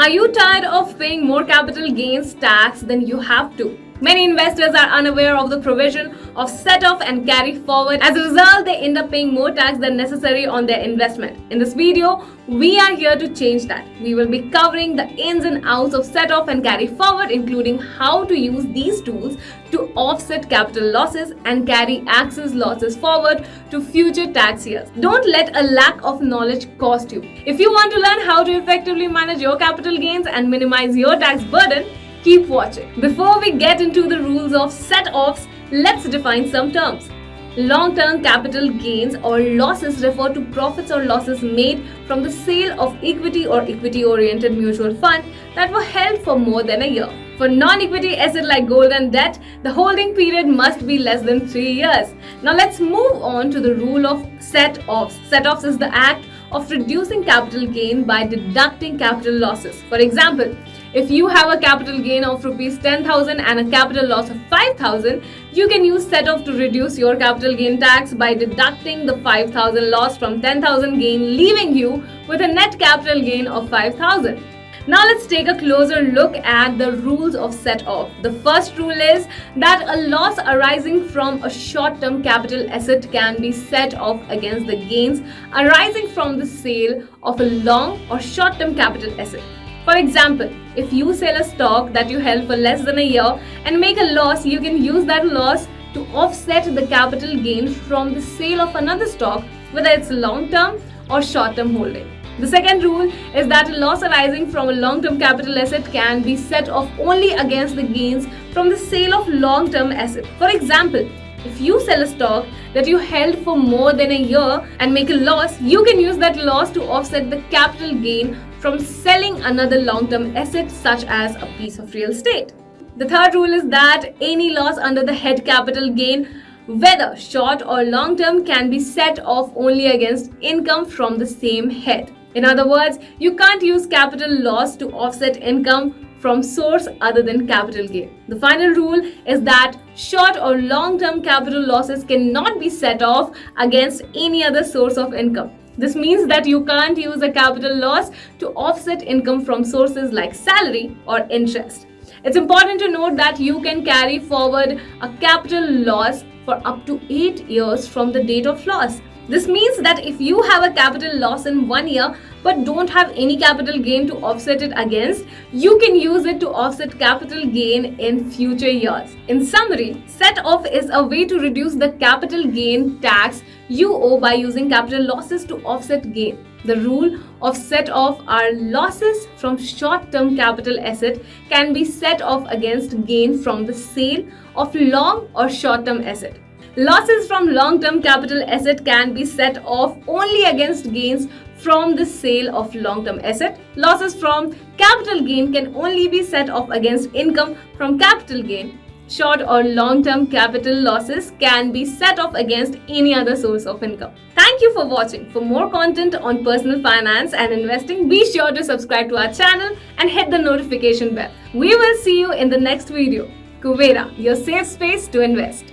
Are you tired of paying more capital gains tax than you have to? Many investors are unaware of the provision of set-off and carry forward. As a result, they end up paying more tax than necessary on their investment. In this video, we are here to change that. We will be covering the ins and outs of set-off and carry forward, including how to use these tools to offset capital losses and carry excess losses forward to future tax years. Don't let a lack of knowledge cost you. If you want to learn how to effectively manage your capital gains and minimize your tax burden, keep watching. Before we get into the rules of set-offs, let's define some terms. Long-term capital gains or losses refer to profits or losses made from the sale of equity or equity-oriented mutual fund that were held for more than a year. For non-equity asset like gold and debt, the holding period must be less than 3 years. Now let's move on to the rule of set-offs. Set-offs is the act of reducing capital gain by deducting capital losses. For example, if you have a capital gain of rupees 10,000 and a capital loss of 5,000, you can use set-off to reduce your capital gain tax by deducting the 5,000 loss from 10,000 gain, leaving you with a net capital gain of 5,000. Now let's take a closer look at the rules of set-off. The first rule is that a loss arising from a short-term capital asset can be set off against the gains arising from the sale of a long or short-term capital asset. For example, if you sell a stock that you held for less than a year and make a loss, you can use that loss to offset the capital gain from the sale of another stock, whether it's long-term or short-term holding. The second rule is that a loss arising from a long-term capital asset can be set off only against the gains from the sale of long-term asset. For example, if you sell a stock that you held for more than a year and make a loss, you can use that loss to offset the capital gain from selling another long-term asset such as a piece of real estate. The third rule is that any loss under the head capital gain, whether short or long-term, can be set off only against income from the same head. In other words, you can't use capital loss to offset income from source other than capital gain. The final rule is that short or long-term capital losses cannot be set off against any other source of income. This means that you can't use a capital loss to offset income from sources like salary or interest. It's important to note that you can carry forward a capital loss for up to 8 years from the date of loss. This means that if you have a capital loss in 1 year but don't have any capital gain to offset it against, you can use it to offset capital gain in future years. In summary, set-off is a way to reduce the capital gain tax you owe by using capital losses to offset gain. The rule of set-off are losses from short-term capital asset can be set off against gain from the sale of long or short-term asset. Losses from long-term capital asset can be set off only against gains from the sale of long-term asset. Losses from capital gain can only be set off against income from capital gain. Short or long-term capital losses can be set off against any other source of income. Thank you for watching. For more content on personal finance and investing, be sure to subscribe to our channel and hit the notification bell. We will see you in the next video. Kuvera, your safe space to invest.